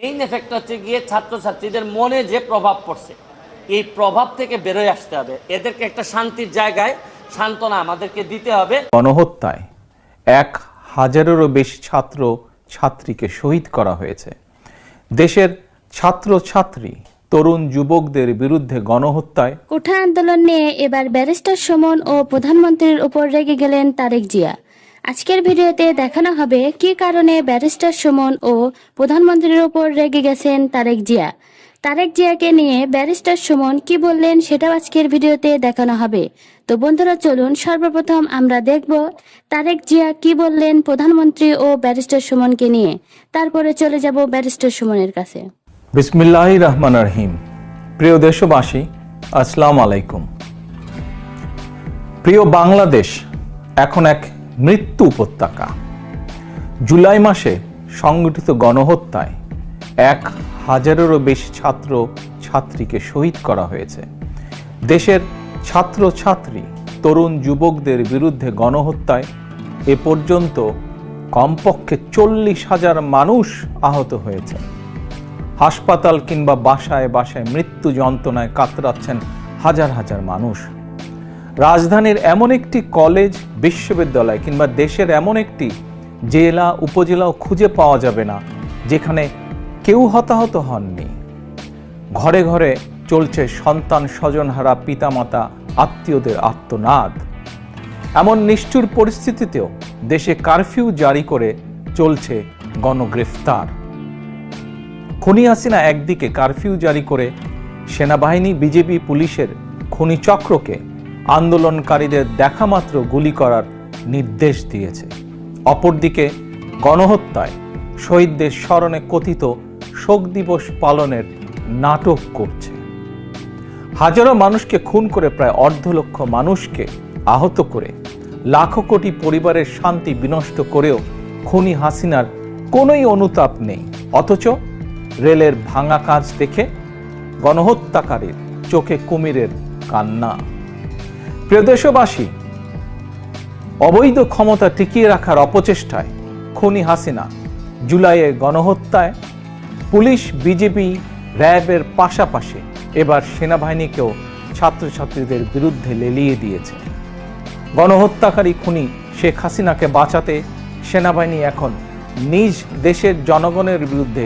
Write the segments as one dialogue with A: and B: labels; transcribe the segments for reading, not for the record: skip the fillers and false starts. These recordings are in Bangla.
A: মেইন এফেক্ট হচ্ছে গিয়ে ছাত্রছাত্রীদের মনে যে প্রভাব পড়ছে, এই প্রভাব থেকে বেরোয় আসতে হবে। এদেরকে একটা শান্তির জায়গায় সান্ত্বনা আমাদেরকে দিতে হবে।
B: গণহত্যায় 1000-এরও বেশি ছাত্র ছাত্রীকে শহীদ করা হয়েছে। দেশের ছাত্রছাত্রী তরুণ যুবকদের বিরুদ্ধে গণহত্যায়
C: কোঠা আন্দোলন নিয়ে এবার ব্যারিস্টার সুমন ও প্রধানমন্ত্রীর উপর রেগে গেলেন তারেক জিয়া। আজকের ভিডিওতে দেখানো হবে কী কারণে ব্যারিস্টার সুমন ও প্রধানমন্ত্রীর উপর রেগে গেছেন তারেক জিয়া। তারেক জিয়াকে নিয়ে ব্যারিস্টার সুমন কি বললেন সেটাও আজকের ভিডিওতে দেখানো হবে। তো বন্ধুরা চলুন সর্বপ্রথম আমরা দেখব তারেক জিয়া কি বললেন প্রধানমন্ত্রী ও ব্যারিস্টার সুমনকে নিয়ে, তারপরে চলে যাব ব্যারিস্টার সুমনের কাছে।
B: বিসমিল্লাহির রহমানির রহিম। প্রিয় দেশবাসী, আসসালামু আলাইকুম। প্রিয় বাংলাদেশ এখন এক মৃত্যু উপত্যকা। জুলাই মাসে সংগঠিত গণহত্যায় 1000-এরও বেশি ছাত্র ছাত্রীকে শহীদ করা হয়েছে। দেশের ছাত্রছাত্রী তরুণ যুবকদের বিরুদ্ধে গণহত্যায় এ পর্যন্ত কমপক্ষে 40,000 মানুষ আহত হয়েছে। হাসপাতাল কিংবা বাসায় বাসায় মৃত্যু যন্ত্রণায় কাতরাচ্ছেন হাজার হাজার মানুষ। রাজধানীর এমন একটি কলেজ, বিশ্ববিদ্যালয় কিংবা দেশের এমন একটি জেলা উপজেলাও খুঁজে পাওয়া যাবে না যেখানে কেউ হতাহত হননি। ঘরে ঘরে চলছে সন্তান স্বজনহারা পিতামাতা আত্মীয়দের আর্তনাদ। এমন নিষ্ঠুর পরিস্থিতিতেও দেশে কারফিউ জারি করে চলছে গণগ্রেফতার। খুনি হাসিনা একদিকে কারফিউ জারি করে সেনাবাহিনী, বিজেপি, পুলিশের খুনি চক্রকে আন্দোলনকারীদের দেখামাত্র গুলি করার নির্দেশ দিয়েছে। অপরদিকে গণহত্যায় শহীদদের স্মরণে কথিত শোক দিবস পালনের নাটক করছে। হাজারো মানুষকে খুন করে প্রায় 1.5 লক্ষ মানুষকে আহত করে লাখো কোটি পরিবারের শান্তি বিনষ্ট করেও খুনি হাসিনার কোনোই অনুতাপ নেই। অথচ রেলের ভাঙা কাজ দেখে গণহত্যাকারীর চোখে কুমিরের কান্না। প্রিয় দেশবাসী, অবৈধ ক্ষমতা টিকিয়ে রাখার অপচেষ্টায় খুনি হাসিনা জুলাইয়ে গণহত্যায় পুলিশ, বিজেপি, র্যাবের পাশাপাশি এবার সেনাবাহিনীকেও ছাত্রছাত্রীদের বিরুদ্ধে লেলিয়ে দিয়েছে। গণহত্যাকারী খুনি শেখ হাসিনাকে বাঁচাতে সেনাবাহিনী এখন নিজ দেশের জনগণের বিরুদ্ধে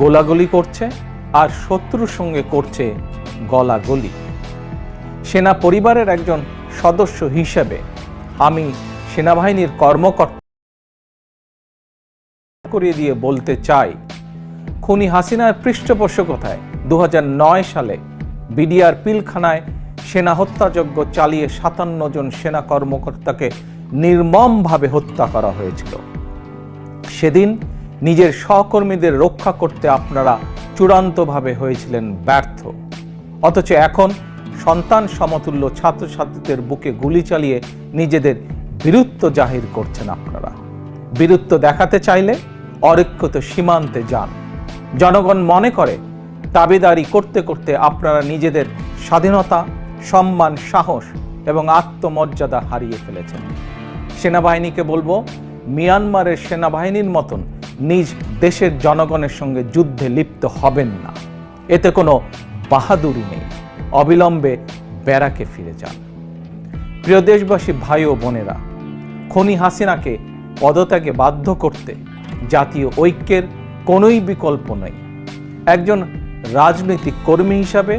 B: গোলাগুলি করছে আর শত্রুর সঙ্গে করছে গলাগলি। সেনা পরিবারের একজন সদস্য হিসেবে আমি সেনাবাহিনীর কর্মকর্তা করিয়ে দিয়ে বলতে চাই, খুনি হাসিনার পৃষ্ঠপোষকতায় 2009 সালে বিডিআর পিলখানায় সেনা হত্যাযজ্ঞ চালিয়ে 57 জন সেনা কর্মকর্তাকে নির্মমভাবে হত্যা করা হয়েছিল। সেদিন নিজের সহকর্মীদের রক্ষা করতে আপনারা চূড়ান্তভাবে হয়েছিলেন ব্যর্থ। অথচ এখন সন্তান সমতুল্য ছাত্রছাত্রীদের বুকে গুলি চালিয়ে নিজেদের বীরত্ব জাহির করছেন আপনারা। বীরত্ব দেখাতে চাইলে অরক্ষিত সীমান্তে যান। জনগণ মনে করে দাবিদারি করতে করতে আপনারা নিজেদের স্বাধীনতা, সম্মান, সাহস এবং আত্মমর্যাদা হারিয়ে ফেলেছেন। সেনাবাহিনীকে বলবো, মিয়ানমারের সেনাবাহিনীর মতন নিজ দেশের জনগণের সঙ্গে যুদ্ধে লিপ্ত হবেন না। এতে কোনো বাহাদুরি নেই। অবিলম্বে ব্যারাকে ফিরে যান। প্রিয় দেশবাসী, ভাই ও বোনেরা, খুনি হাসিনাকে পদত্যাগে বাধ্য করতে জাতীয় ঐক্যের কোনোই বিকল্প নেই। একজন রাজনৈতিক কর্মী হিসাবে,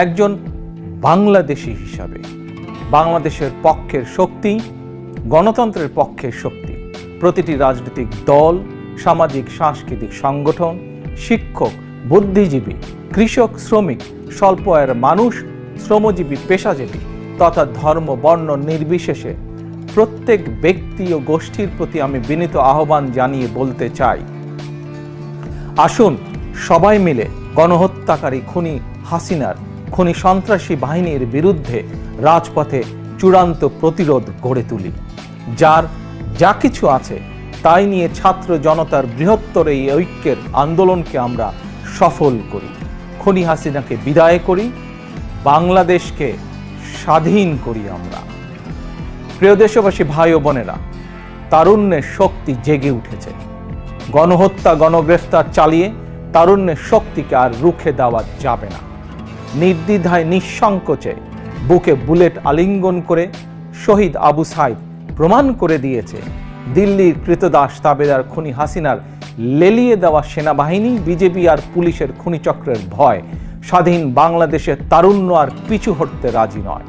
B: একজন বাংলাদেশী হিসাবে বাংলাদেশের পক্ষের শক্তি, গণতন্ত্রের পক্ষের শক্তি প্রতিটি রাজনৈতিক দল, সামাজিক সাংস্কৃতিক সংগঠন, শিক্ষক, বুদ্ধিজীবী, কৃষক, শ্রমিক, স্বল্প আয়ের মানুষ, শ্রমজীবী, পেশাজীবী তথা ধর্ম, বর্ণ নির্বিশেষে প্রত্যেক ব্যক্তি ও গোষ্ঠীর প্রতি আমি বিনীত আহ্বান জানিয়ে বলতে চাই, আসুন সবাই মিলে গণহত্যাকারী খুনি হাসিনার, খুনি সন্ত্রাসী বাহিনীর বিরুদ্ধে রাজপথে চূড়ান্ত প্রতিরোধ গড়ে তুলি। যার যা কিছু আছে তাই নিয়ে ছাত্র জনতার বৃহত্তর এই ঐক্যের আন্দোলনকে আমরা সফল করি। খুনি হাসিনাকে বিদায় করি, বাংলাদেশকে স্বাধীন করি আমরা। প্রিয় দেশবাসী, ভাই ও বোনেরা, তারুণ্যের শক্তি জেগে উঠেছে। গণহত্যা, গণগ্রেফতার চালিয়ে তারুণ্যের শক্তিকে আর রুখে দেওয়া যাবে না। নির্দ্বিধায় নিঃসংকোচে বুকে বুলেট আলিঙ্গন করে শহীদ আবু সাইদ প্রমাণ করে দিয়েছে, দিল্লির কৃতদাস তাবেদার খুনি হাসিনার লেলিয়ে দেওয়া সেনাবাহিনী, বিজেপি আর পুলিশের খুনিচক্রের ভয় স্বাধীন বাংলাদেশের তারুণ্য আর পিছু হটতে রাজি নয়।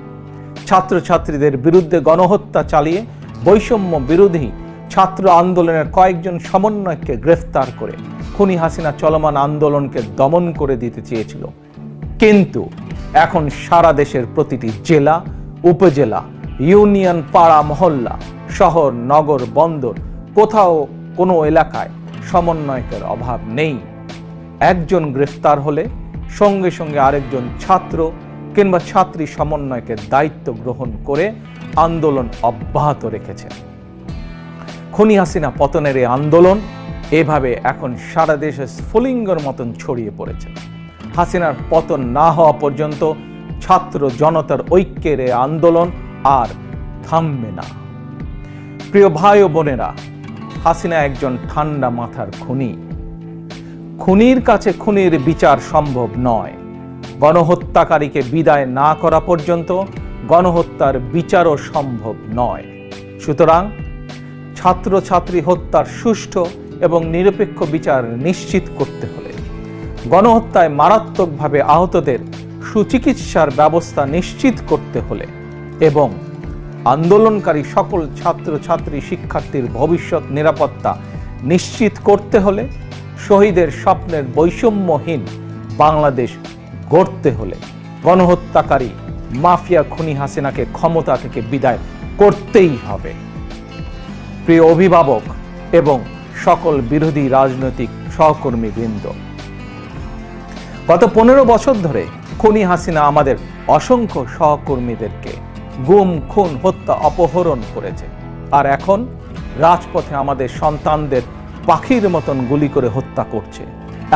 B: ছাত্রছাত্রীদের বিরুদ্ধে গণহত্যা চালিয়ে বৈষম্য বিরোধী ছাত্র আন্দোলনের কয়েকজন সমন্বয়ককে গ্রেফতার করে খুনি হাসিনা চলমান আন্দোলনকে দমন করে দিতে চেয়েছিল। কিন্তু এখন সারা দেশের প্রতিটি জেলা, উপজেলা, ইউনিয়ন, পাড়া, মহল্লা, শহর, নগর, বন্দর, কোথাও কোনো এলাকায় সমন্বয়কের অভাব নেই। একজন গ্রেফতার হলে সঙ্গে সঙ্গে আরেকজন ছাত্র কিংবা ছাত্রী সমন্বয়কের দায়িত্ব গ্রহণ করে আন্দোলন অব্যাহত রেখেছেন। খুনি হাসিনা পতনের এই আন্দোলন এভাবে এখন সারা দেশে স্ফুলিঙ্গের মতন ছড়িয়ে পড়েছে। হাসিনার পতন না হওয়া পর্যন্ত ছাত্র জনতার ঐক্যের এই আন্দোলন আর থামবে না। প্রিয় ভাই ও বোনেরা, হাসিনা একজন ঠান্ডা মাথার খুনি। খুনির কাছে খুনির বিচার সম্ভব নয়। গণহত্যাকারীকে বিদায় না করা পর্যন্ত গণহত্যার বিচারও সম্ভব নয়। সুতরাং ছাত্রছাত্রী হত্যার সুষ্ঠু এবং নিরপেক্ষ বিচার নিশ্চিত করতে হলে, গণহত্যায় মারাত্মকভাবে আহতদের সুচিকিৎসার ব্যবস্থা নিশ্চিত করতে হলে এবং আন্দোলনকারী সকল ছাত্রছাত্রী শিক্ষার্থীর ভবিষ্যৎ নিরাপত্তা নিশ্চিত করতে হলে, শহীদের স্বপ্নের বৈষম্যহীন বাংলাদেশ গড়তে হলে গণহত্যাকারী মাফিয়া খুনি হাসিনাকে ক্ষমতা থেকে বিদায় করতেই হবে। প্রিয় অভিভাবক এবং সকল বিরোধী রাজনৈতিক সহকর্মীবৃন্দ, গত 15 বছর ধরে খুনি হাসিনা আমাদের অসংখ্য সহকর্মীদেরকে গুম, খুন, হত্যা, অপহরণ করেছে। আর এখন রাজপথে আমাদের সন্তানদের পাখির মতন গুলি করে হত্যা করছে।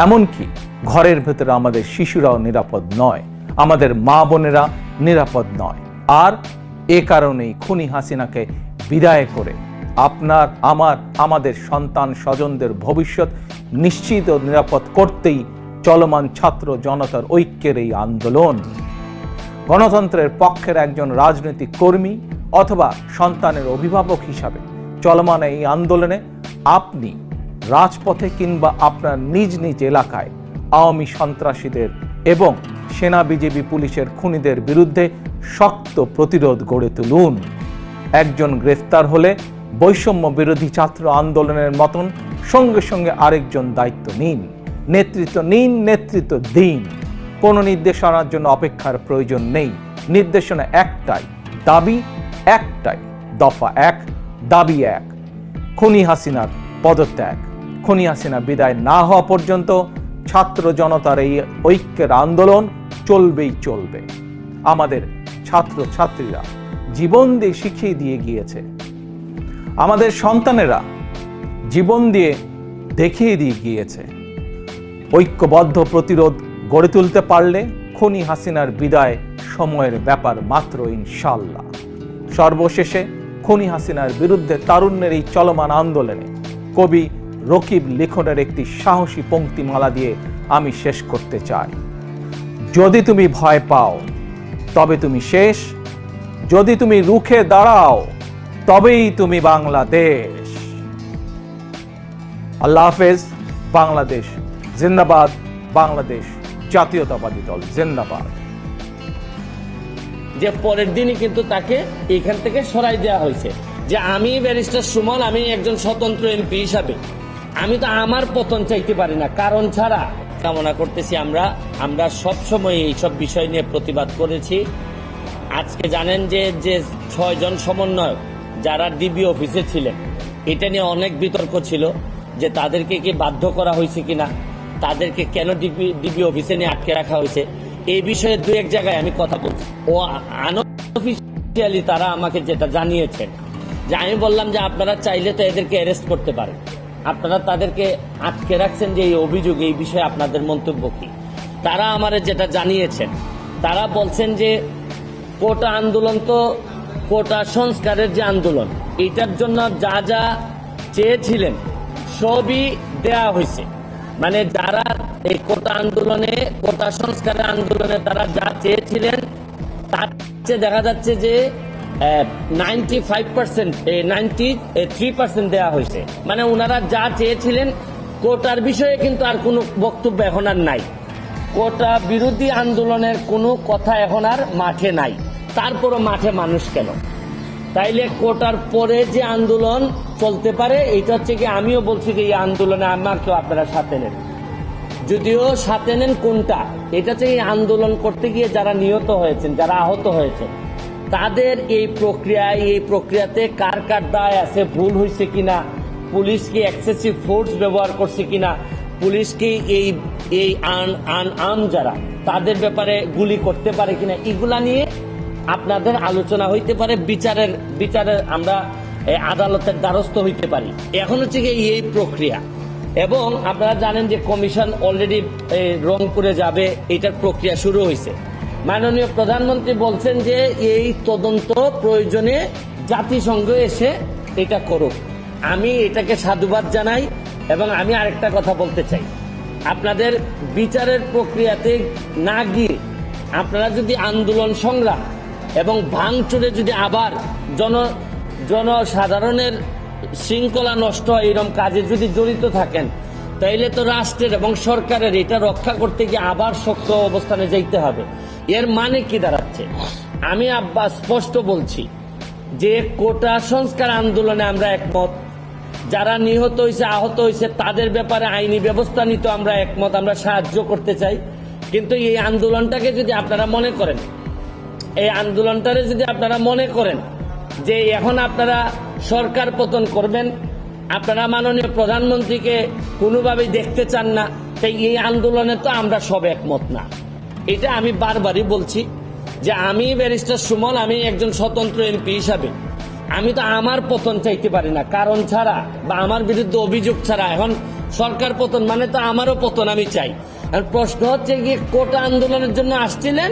B: এমনকি ঘরের ভেতরে আমাদের শিশুরাও নিরাপদ নয়, আমাদের মা বোনেরা নিরাপদ নয়। আর এ কারণেই খুনি হাসিনাকে বিদায় করে আপনার, আমাদের সন্তান স্বজনদের ভবিষ্যৎ নিশ্চিত ও নিরাপদ করতেই চলমান ছাত্র জনতার ঐক্যের এই আন্দোলন। গণতন্ত্রের পক্ষের একজন রাজনৈতিক কর্মী অথবা সন্তানের অভিভাবক হিসাবে চলমান এই আন্দোলনে আপনি রাজপথে কিংবা আপনার নিজ নিজ এলাকায় আওয়ামী সন্ত্রাসীদের এবং সেনা, বিজেপি, পুলিশের খুনিদের বিরুদ্ধে শক্ত প্রতিরোধ গড়ে তুলুন। একজন গ্রেফতার হলে বৈষম্য বিরোধী ছাত্র আন্দোলনের মতন সঙ্গে সঙ্গে আরেকজন দায়িত্ব নিন, নেতৃত্ব নিন, নেতৃত্ব দিন। কোনো নির্দেশনার জন্য অপেক্ষার প্রয়োজন নেই। নির্দেশনা একটাই, দাবি একটাই, দফা এক, দাবি এক, খুনি হাসিনার পদত্যাগ। খুনি হাসিনা বিদায় না হওয়া পর্যন্ত ছাত্র জনতার এই ঐক্যের আন্দোলন চলবেই চলবে। আমাদের ছাত্র ছাত্রীরা জীবন দিয়ে শিখিয়ে দিয়ে গিয়েছে, আমাদের সন্তানেরা জীবন দিয়ে দেখিয়ে দিয়ে গিয়েছে, ঐক্যবদ্ধ প্রতিরোধ গড়ে তুলতে পারলে খুনি হাসিনার বিদায় সময়ের ব্যাপার মাত্র, ইনশাআল্লাহ। সর্বশেষে খুনি হাসিনার বিরুদ্ধে তারুণ্যের এই চলমান আন্দোলনে কবি রকিব লিখনের একটি সাহসী পংক্তিমালা দিয়ে আমি শেষ করতে চাই। যদি তুমি ভয় পাও তবে তুমি শেষ, যদি তুমি রুখে দাঁড়াও তবেই তুমি বাংলাদেশ। আল্লাহ হাফেজ। বাংলাদেশ জিন্দাবাদ, বাংলাদেশ জাতীয়তাবাদী দল জিন্দাবাদ।
A: যে পরের দিনই কিন্তু তাকে এখান থেকে সরাই দেওয়া হয়েছে। যে আমি ব্যারিস্টার সুমন, আমি একজন স্বতন্ত্র এমপি হিসাবে আমি তো আমার পতন চাইতে পারি না, কারণ ছাড়া। কামনা করতেছি আমরা সবসময় এইসব বিষয় নিয়ে প্রতিবাদ করেছি। আজকে জানেন যে 6 জন সমন্বয়ক যারা ডিবি অফিসে ছিলেন, এটা নিয়ে অনেক বিতর্ক ছিল যে তাদেরকে কি বাধ্য করা হয়েছে কিনা, তাদেরকে কেন ডিবি অফিসে নিয়ে আটকে রাখা হয়েছে। এই বিষয়ে 2-1 জায়গায় আমি কথা বলছি। ও আনঅফিশিয়ালি তারা আমাকে যেটা জানিয়েছেন, যে আমি বললাম যে আপনারা চাইলে তো এদেরকে অ্যারেস্ট করতে পারেন, আপনারা তাদেরকে আটকে রাখছেন যে এই অভিযোগ, এই বিষয়ে আপনাদের মন্তব্য কি। তারা আমারে যেটা জানিয়েছেন, তারা বলছেন যে কোটা আন্দোলন তো কোটা সংস্কারের যে আন্দোলন, এটার জন্য যা যা চেয়েছিলেন সবই দেয়া হয়েছে, মানে যারা এই কোটা আন্দোলনে, কোটা সংস্কারের আন্দোলনে তারা যা চেয়েছিলেন তার চেয়ে দেখা যাচ্ছে যে 95%, 93% দেওয়া হয়েছে। মানে ওনারা যা চেয়েছিলেন কোটার বিষয়ে কিন্তু আর কোনো বক্তব্য এখন আর নাই। কোটা বিরোধী আন্দোলনের কোনো কথা এখন আর মাঠে নাই। তারপরও মাঠে মানুষ কেন? তাইলে কোটার পরে যে আন্দোলন চলতে পারে, এটা হচ্ছে কি, আমিও বলছি যে এই আন্দোলনে আমাকেও আপনারা সাথে নেন। যদিও সাথে নেন কোনটা, এটা হচ্ছে এই আন্দোলন করতে গিয়ে যারা নিহত হয়েছেন, যারা আহত হয়েছে, তাদের এই প্রক্রিয়াতে কার কার দায় আছে, ভুল হয়েছে কিনা, পুলিশ কি এক্সেসিভ ফোর্স ব্যবহার করছে কিনা, পুলিশ কি এই আম যারা তাদের ব্যাপারে গুলি করতে পারে কিনা, এগুলা নিয়ে আপনাদের আলোচনা হইতে পারে, বিচারের আমরা আদালতের দ্বারস্থ হইতে পারি। এখন হচ্ছে কি এই প্রক্রিয়া। এবং আপনারা জানেন যে কমিশন অলরেডি রংপুরে যাবে, এটার প্রক্রিয়া শুরু হয়েছে। মাননীয় প্রধানমন্ত্রী বলছেন যে এই তদন্ত প্রয়োজনে জাতিসংঘ এসে এটা করুক। আমি এটাকে সাধুবাদ জানাই। এবং আমি আরেকটা কথা বলতে চাই, আপনাদের বিচারের প্রক্রিয়াতে না গিয়ে আপনারা যদি আন্দোলন সংগ্রাম এবং ভাঙচুরে যদি আবার জনসাধারণের শৃঙ্খলা নষ্ট হয় এরকম কাজে যদি জড়িত থাকেন, তাইলে তো রাষ্ট্রের এবং সরকারের এটা রক্ষা করতে গিয়ে আবার শক্ত অবস্থানে যাইতে হবে। এর মানে কি দাঁড়াচ্ছে? আমি স্পষ্ট বলছি যে কোটা সংস্কার আন্দোলনে আমরা একমত। যারা নিহত হয়েছে, আহত হয়েছে, তাদের ব্যাপারে আইনি ব্যবস্থা নিতে আমরা একমত, আমরা সাহায্য করতে চাই। কিন্তু এই আন্দোলনটাকে যদি আপনারা মনে করেন যে এখন আপনারা সরকার পতন করবেন, আপনারা মাননীয় প্রধানমন্ত্রীকে কোনোভাবেই দেখতে চান না, তাই এই আন্দোলনে তো আমরা সব একমত না। এটা আমি বারবারই বলছি যে আমি ব্যারিস্টার সুমন, আমি একজন স্বতন্ত্র এমপি হিসাবে আমি তো আমার পতন চাইতে পারি না, কারণ ছাড়া বা আমার বিরুদ্ধে অভিযোগ ছাড়া। এখন সরকার পতন মানে তো আমারও পতন আমি চাই। আর প্রশ্ন হচ্ছে গিয়ে কোটা আন্দোলনের জন্য আসছিলেন,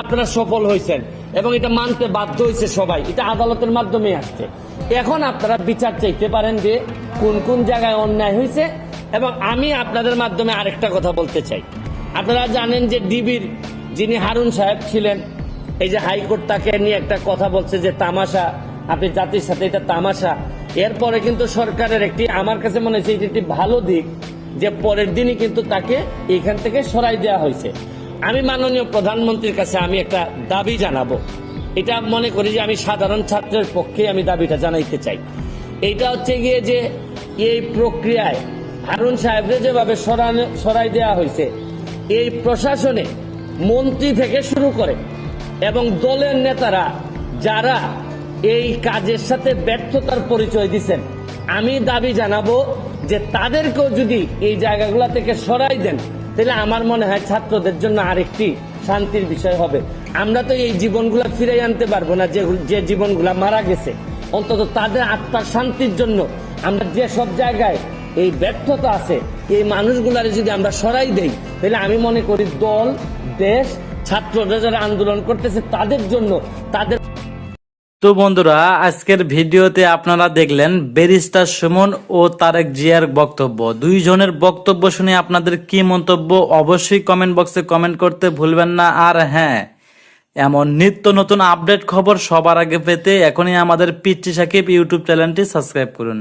A: আপনারা সফল হয়েছেন এবং এটা মানতে বাধ্য হয়েছে সবাই, এটা আদালতের মাধ্যমে আসছে। এখন আপনারা বিচার চাইতে পারেন যে কোন কোন জায়গায় অন্যায় হয়েছে। এবং আমি আপনাদের মাধ্যমে আরেকটা কথা বলতে চাই, আপনারা জানেন যে ডিবির যিনি হারুন সাহেব ছিলেন, এই যে হাইকোর্ট তাকে নিয়ে একটা কথা বলছে যে তামাশা, আপনি জাতির সাথে এটা তামাশা। এরপরে কিন্তু সরকারের আমার কাছে মনে হয়েছে এটি একটি ভালো দিক যে পরের দিনই কিন্তু তাকে এখান থেকে সরাই দেওয়া হয়েছে। আমি মাননীয় প্রধানমন্ত্রীর কাছে আমি একটা দাবি জানাবো, এটা মনে করি যে আমি সাধারণ ছাত্রের পক্ষে আমি দাবিটা জানাইতে চাই। এইটা হচ্ছে গিয়ে যে এই প্রক্রিয়ায় হারুন সাহেবকে যেভাবে সরাই দেওয়া হয়েছে, এই প্রশাসনে মন্ত্রী থেকে শুরু করে এবং দলের নেতারা যারা এই কাজের সাথে ব্যর্থতার পরিচয় দিচ্ছেন, আমি দাবি জানাবো যে তাদেরকেও যদি এই জায়গাগুলো থেকে সরাই দেন, তাহলে আমার মনে হয় ছাত্রদের জন্য আরেকটি শান্তির বিষয় হবে। আমরা তো এই জীবনগুলা ফিরাই আনতে পারবো না, যে জীবনগুলা মারা গেছে। অন্তত তাদের আত্মার শান্তির জন্য আমরা যে সব জায়গায় এই ব্যর্থতা আছে, এই মানুষগুলারে যদি আমরা সরাই দেই, তাহলে আমি মনে করি দল, দেশ, ছাত্ররা যারা আন্দোলন করতেছে তাদের জন্য, তাদের।
D: তো বন্ধুরা, আজকের ভিডিওতে আপনারা দেখলেন ব্যারিস্টার সুমন ও তারেক জিয়ার বক্তব্য। দুইজনের বক্তব্য শুনে আপনাদের কি মন্তব্য অবশ্যই কমেন্ট বক্সে কমেন্ট করতে ভুলবেন না। আর হ্যাঁ, এমন নিত্য নতুন আপডেট খবর সবার আগে পেতে এখনই আমাদের পিচ্চি সাকিব ইউটিউব চ্যানেলটি সাবস্ক্রাইব করুন।